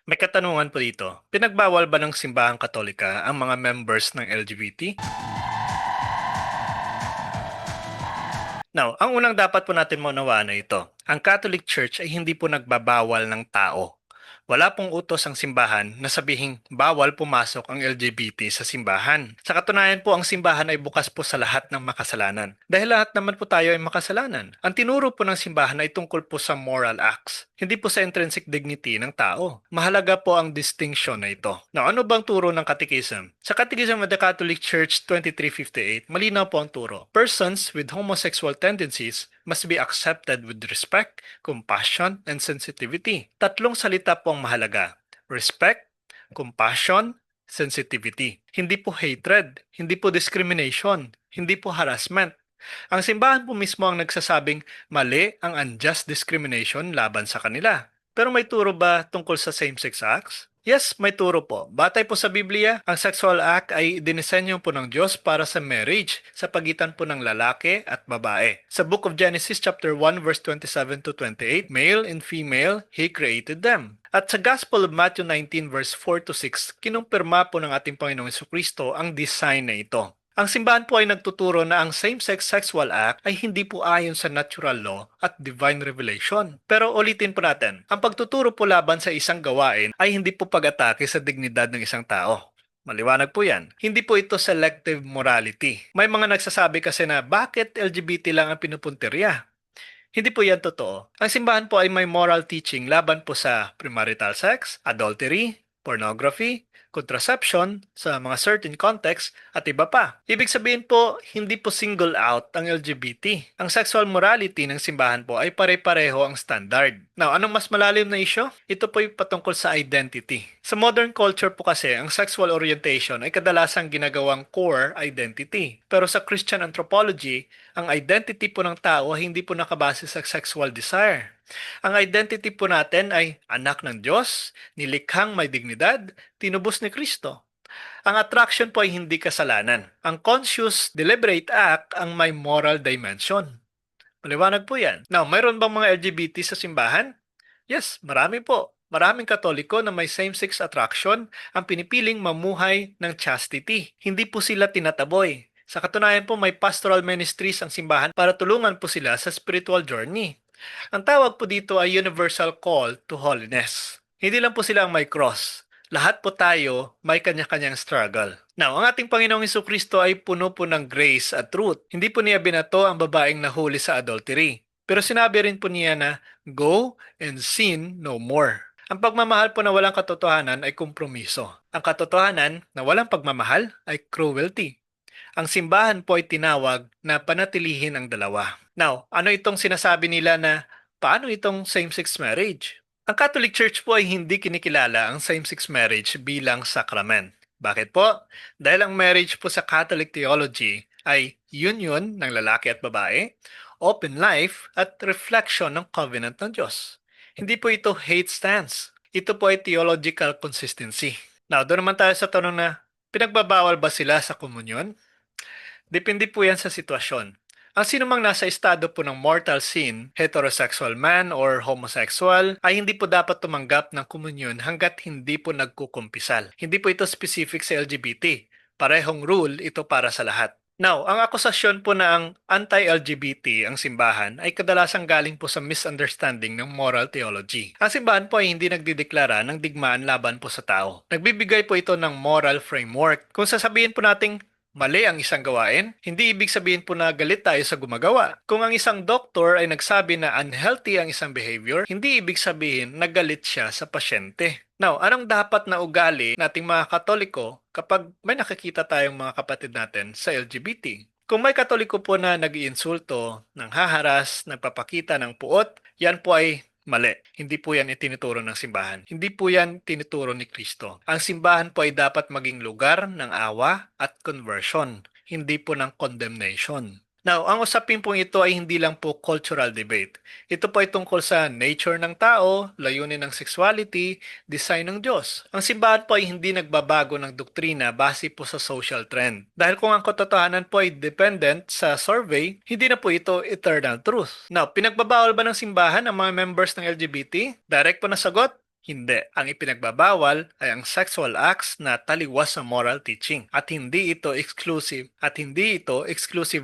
May katanungan po dito. Pinagbawal ba ng simbahang Katolika ang mga members ng LGBT? Now, ang unang dapat po natin maunawaan ay ito. Ang Catholic Church ay hindi po nagbabawal ng tao. Wala pong utos ang simbahan na sabihing bawal pumasok ang LGBT sa simbahan. Sa katunayan po, ang simbahan ay bukas po sa lahat ng makasalanan. Dahil lahat naman po tayo ay makasalanan. Ang tinuro po ng simbahan ay tungkol po sa moral acts, hindi po sa intrinsic dignity ng tao. Mahalaga po ang distinction na ito. Now, ano bang turo ng Catechism? Sa Catechism of the Catholic Church 2358, malinaw po ang turo. Persons with homosexual tendencies must be accepted with respect, compassion, and sensitivity. Tatlong salita po ang mahalaga. Respect, compassion, sensitivity. Hindi po hatred, hindi po discrimination, hindi po harassment. Ang simbahan po mismo ang nagsasabing mali ang unjust discrimination laban sa kanila. Pero may turo ba tungkol sa same-sex acts? Yes, may turo po. Batay po sa Biblia, ang sexual act ay dinisenyo po ng Diyos para sa marriage sa pagitan po ng lalaki at babae. Sa Book of Genesis chapter 1 verse 27 to 28, male and female, He created them. At sa Gospel of Matthew 19 verse 4 to 6, kinumpirma po ng ating Panginoong Jesucristo ang design na ito. Ang simbahan po ay nagtuturo na ang same-sex sexual act ay hindi po ayon sa natural law at divine revelation. Pero ulitin po natin, ang pagtuturo po laban sa isang gawain ay hindi po pag-atake sa dignidad ng isang tao. Maliwanag po yan. Hindi po ito selective morality. May mga nagsasabi kasi na bakit LGBT lang ang pinupuntirya? Hindi po yan totoo. Ang simbahan po ay may moral teaching laban po sa premarital sex, adultery, pornography, contraception sa mga certain context at iba pa. Ibig sabihin po, hindi po single out ang LGBT. Ang sexual morality ng simbahan po ay pare-pareho ang standard. Now, anong mas malalim na issue? Ito po ay patungkol sa identity. Sa modern culture po kasi, ang sexual orientation ay kadalasang ginagawang core identity. Pero sa Christian anthropology, ang identity po ng tao ay hindi po nakabase sa sexual desire. Ang identity po natin ay anak ng Diyos, nilikhang may dignidad, tinubos ni Kristo. Ang attraction po ay hindi kasalanan. Ang conscious, deliberate act ang may moral dimension. Maliwanag po yan. Now, mayroon bang mga LGBT sa simbahan? Yes, marami po. Maraming Katoliko na may same-sex attraction ang pinipiling mamuhay ng chastity. Hindi po sila tinataboy. Sa katunayan po, may pastoral ministries ang simbahan para tulungan po sila sa spiritual journey. Ang tawag po dito ay universal call to holiness. Hindi lang po sila ang may cross. Lahat po tayo may kanya-kanyang struggle. Now, ang ating Panginoong Jesucristo ay puno po ng grace at truth. Hindi po niya binato ang babaeng nahuli sa adultery. Pero sinabi rin po niya na, go and sin no more. Ang pagmamahal po na walang katotohanan ay kompromiso. Ang katotohanan na walang pagmamahal ay cruelty. Ang simbahan po ay tinawag na panatilihin ang dalawa. Now, ano itong sinasabi nila na paano itong same-sex marriage? Ang Catholic Church po ay hindi kinikilala ang same-sex marriage bilang sacrament. Bakit po? Dahil ang marriage po sa Catholic theology ay union ng lalaki at babae, open life, at reflection ng covenant ng Diyos. Hindi po ito hate stance. Ito po ay theological consistency. Now, doon naman tayo sa tanong na pinagbabawal ba sila sa komunyon? Depende po yan sa sitwasyon. Ang sinumang nasa estado po ng mortal sin, heterosexual man or homosexual, ay hindi po dapat tumanggap ng komunyon hanggat hindi po nagkukumpisal. Hindi po ito specific sa LGBT. Parehong rule ito para sa lahat. Now, ang akusasyon po na ang anti-LGBT ang simbahan ay kadalasang galing po sa misunderstanding ng moral theology. Ang simbahan po ay hindi nagdideklara ng digmaan laban po sa tao. Nagbibigay po ito ng moral framework. Kung sasabihin po nating mali ang isang gawain, hindi ibig sabihin po na galit tayo sa gumagawa. Kung ang isang doktor ay nagsabi na unhealthy ang isang behavior, hindi ibig sabihin na galit siya sa pasyente. Now, anong dapat na ugali nating mga Katoliko kapag may nakikita tayong mga kapatid natin sa LGBT? Kung may Katoliko po na nag-iinsulto, nanghaharas, nagpapakita ng puot, yan po ay mali. Hindi po yan itinuturo ng simbahan. Hindi po yan tinuturo ni Kristo. Ang simbahan po ay dapat maging lugar ng awa at conversion, hindi po ng condemnation. Now, ang usapin pong ito ay hindi lang po cultural debate. Ito po ay tungkol sa nature ng tao, layunin ng sexuality, design ng Diyos. Ang simbahan po ay hindi nagbabago ng doktrina base po sa social trend. Dahil kung ang katotohanan po ay dependent sa survey, hindi na po ito eternal truth. Now, pinagbabawal ba ng simbahan ang mga members ng LGBT? Direct po na sagot, Hindi. Ang ipinagbabawal ay ang sexual acts na taliwas sa moral teaching at hindi ito exclusive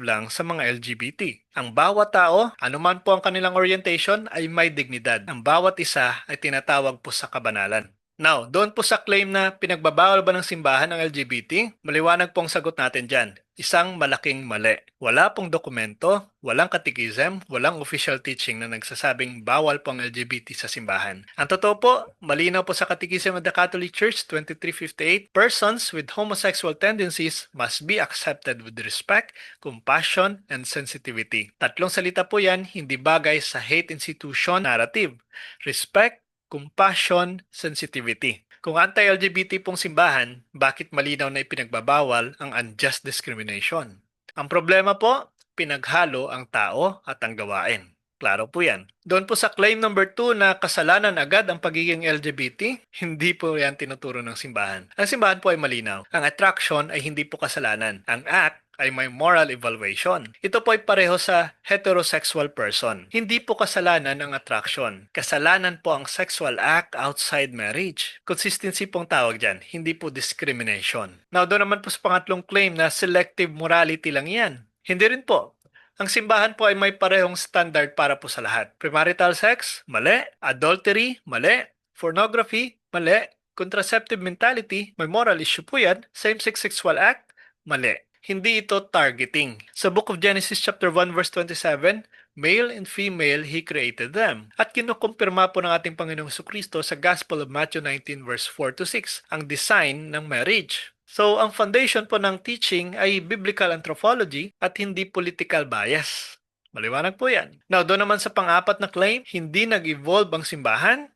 lang sa mga LGBT. Ang bawat tao, anuman po ang kanilang orientation, ay may dignidad. Ang bawat isa ay tinatawag po sa kabanalan. Now, doon po sa claim na pinagbabawal ba ng simbahan ang LGBT, maliwanag po ang sagot natin dyan. Isang malaking mali. Wala pong dokumento, walang katikism, walang official teaching na nagsasabing bawal po ang LGBT sa simbahan. Ang totoo po, malinaw po sa Catechism of the Catholic Church 2358, persons with homosexual tendencies must be accepted with respect, compassion, and sensitivity. Tatlong salita po yan, hindi bagay sa hate institution narrative. Respect, compassion, sensitivity. Kung anti-LGBT pong simbahan, bakit malinaw na ipinagbabawal ang unjust discrimination? Ang problema po, pinaghalo ang tao at ang gawain. Klaro po yan. Doon po sa claim number 2 na kasalanan agad ang pagiging LGBT, hindi po yan tinuturo ng simbahan. Ang simbahan po ay malinaw. Ang attraction ay hindi po kasalanan. Ang act ay may moral evaluation. Ito po ay pareho sa heterosexual person. Hindi po kasalanan ang attraction. Kasalanan po ang sexual act outside marriage. Consistency pong tawag dyan, hindi po discrimination. Now, doon naman po sa pangatlong claim na selective morality lang yan. Hindi rin po. Ang simbahan po ay may parehong standard para po sa lahat. Premarital sex, mali. Adultery, mali. Pornography, mali. Contraceptive mentality, may moral issue po yan. Same-sex sexual act, mali. Hindi ito targeting. Sa Book of Genesis chapter 1 verse 27, male and female He created them. At kinukumpirma po ng ating Panginoong Jesucristo sa Gospel of Matthew 19 verse 4 to 6, ang design ng marriage. So, ang foundation po ng teaching ay biblical anthropology at hindi political bias. Maliwanag po yan. Now, doon naman sa pang-apat na claim, hindi nag-evolve ang simbahan.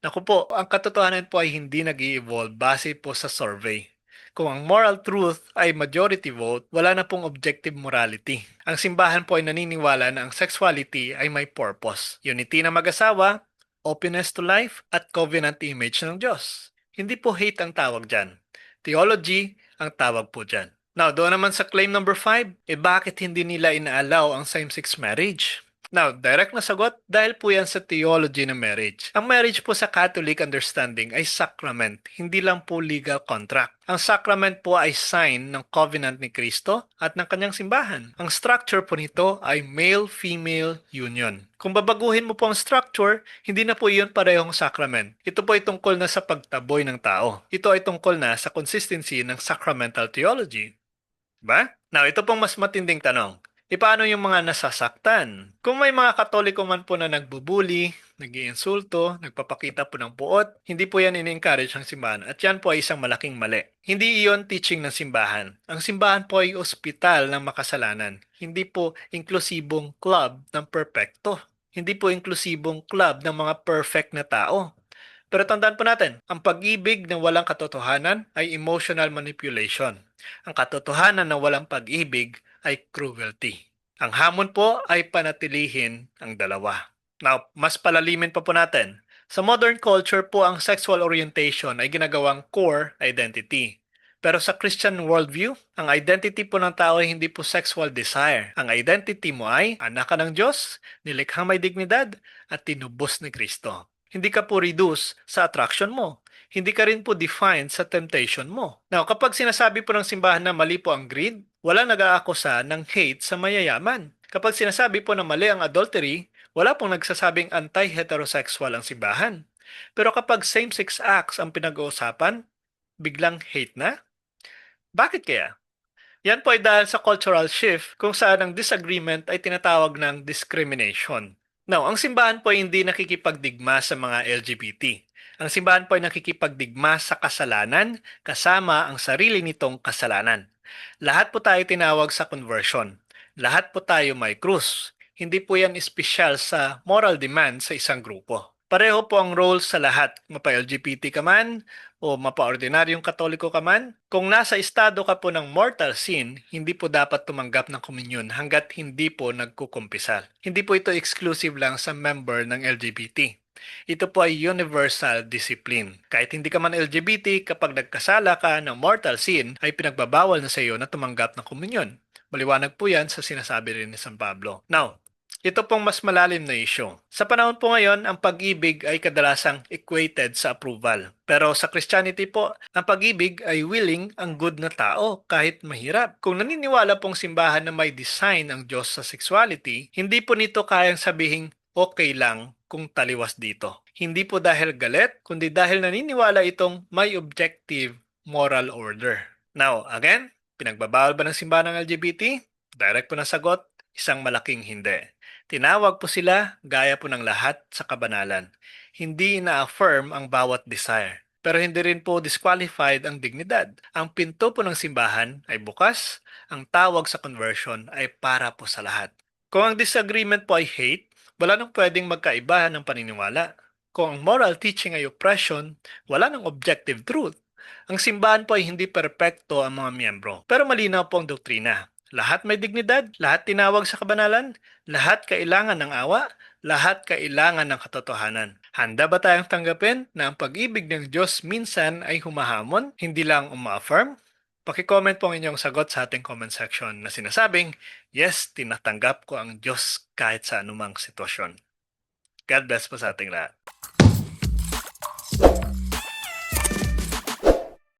Naku po, ang katotohanan po ay hindi nag-evolve base po sa survey. Kung ang moral truth ay majority vote, wala na pong objective morality. Ang simbahan po ay naniniwala na ang sexuality ay may purpose. Unity ng mag-asawa, openness to life, at covenant image ng Diyos. Hindi po hate ang tawag dyan. Theology ang tawag po dyan. Now, doon naman sa claim number 5, bakit hindi nila ina-allow ang same-sex marriage? Now, direct na sagot, dahil po yan sa theology ng marriage. Ang marriage po sa Catholic understanding ay sacrament, hindi lang po legal contract. Ang sacrament po ay sign ng covenant ni Kristo at ng kanyang simbahan. Ang structure po nito ay male-female union. Kung babaguhin mo po ang structure, hindi na po iyon parehong sacrament. Ito po ay tungkol na sa pagtaboy ng tao. Ito ay tungkol na sa consistency ng sacramental theology. Ba? Now, ito pong mas matinding tanong. Paano yung mga nasasaktan? Kung may mga Katoliko man po na nagbubuli, nag-iinsulto, nagpapakita po ng puot, hindi po yan in-encourage ng simbahan at yan po ay isang malaking mali. Hindi iyon teaching ng simbahan. Ang simbahan po ay ospital ng makasalanan. Hindi po inklusibong club ng perpekto. Hindi po inklusibong club ng mga perfect na tao. Pero tandaan po natin, ang pag-ibig na walang katotohanan ay emotional manipulation. Ang katotohanan na walang pag-ibig ay cruelty. Ang hamon po ay panatilihin ang dalawa. Now, mas palalimin pa po natin. Sa modern culture po, ang sexual orientation ay ginagawang core identity. Pero sa Christian worldview, ang identity po ng tao ay hindi po sexual desire. Ang identity mo ay anak ka ng Diyos, nilikhang may dignidad, at tinubos ni Kristo. Hindi ka po reduce sa attraction mo. Hindi ka rin po defined sa temptation mo. Now, kapag sinasabi po ng simbahan na mali po ang greed, walang nag-aakusa ng hate sa mayayaman. Kapag sinasabi po na mali ang adultery, wala pong nagsasabing anti-heterosexual ang simbahan. Pero kapag same-sex acts ang pinag-uusapan, biglang hate na? Bakit kaya? Yan po ay dahil sa cultural shift kung saan ang disagreement ay tinatawag ng discrimination. Now, ang simbahan po ay hindi nakikipagdigma sa mga LGBT. Ang simbahan po ay nakikipagdigma sa kasalanan kasama ang sarili nitong kasalanan. Lahat po tayo tinawag sa conversion. Lahat po tayo may krus. Hindi po yan espesyal sa moral demand sa isang grupo. Pareho po ang role sa lahat, mapa-LGBT ka man o mapa-ordinaryong katoliko ka man. Kung nasa estado ka po ng mortal sin, hindi po dapat tumanggap ng komunyon hanggat hindi po nagkukumpisal. Hindi po ito exclusive lang sa member ng LGBT. Ito po ay universal discipline. Kahit hindi ka man LGBT, kapag nagkasala ka ng mortal sin, ay pinagbabawal na sa iyo na tumanggap ng komunyon. Maliwanag po yan sa sinasabi rin ni San Pablo. Now, Ito pong mas malalim na issue. Sa panahon po ngayon, ang pag-ibig ay kadalasang equated sa approval. Pero sa Christianity po, ang pag-ibig ay willing ang good na tao kahit mahirap. Kung naniniwala pong simbahan na may design ang Diyos sa sexuality, hindi po nito kayang sabihing okay lang kung taliwas dito. Hindi po dahil galit, kundi dahil naniniwala itong may objective moral order. Now, again, pinagbabawal ba ng simbahan ng LGBT? Direct po na sagot, isang malaking hindi. Tinawag po sila gaya po ng lahat sa kabanalan. Hindi ina-affirm ang bawat desire. Pero hindi rin po disqualified ang dignidad. Ang pinto po ng simbahan ay bukas, ang tawag sa conversion ay para po sa lahat. Kung ang disagreement po ay hate, wala nang pwedeng magkaiba ng paniniwala. Kung ang moral teaching ay oppression, wala nang objective truth. Ang simbahan po ay hindi perpekto ang mga miyembro, pero malinaw po ang doktrina. Lahat may dignidad, lahat tinawag sa kabanalan, lahat kailangan ng awa, lahat kailangan ng katotohanan. Handa ba tayong tanggapin na ang pag-ibig ng Diyos minsan ay humahamon, hindi lang uma-affirm? Paki-comment po ang inyong sagot sa ating comment section na sinasabing, yes, tinatanggap ko ang Diyos kahit sa anumang sitwasyon. God bless po sa ating lahat.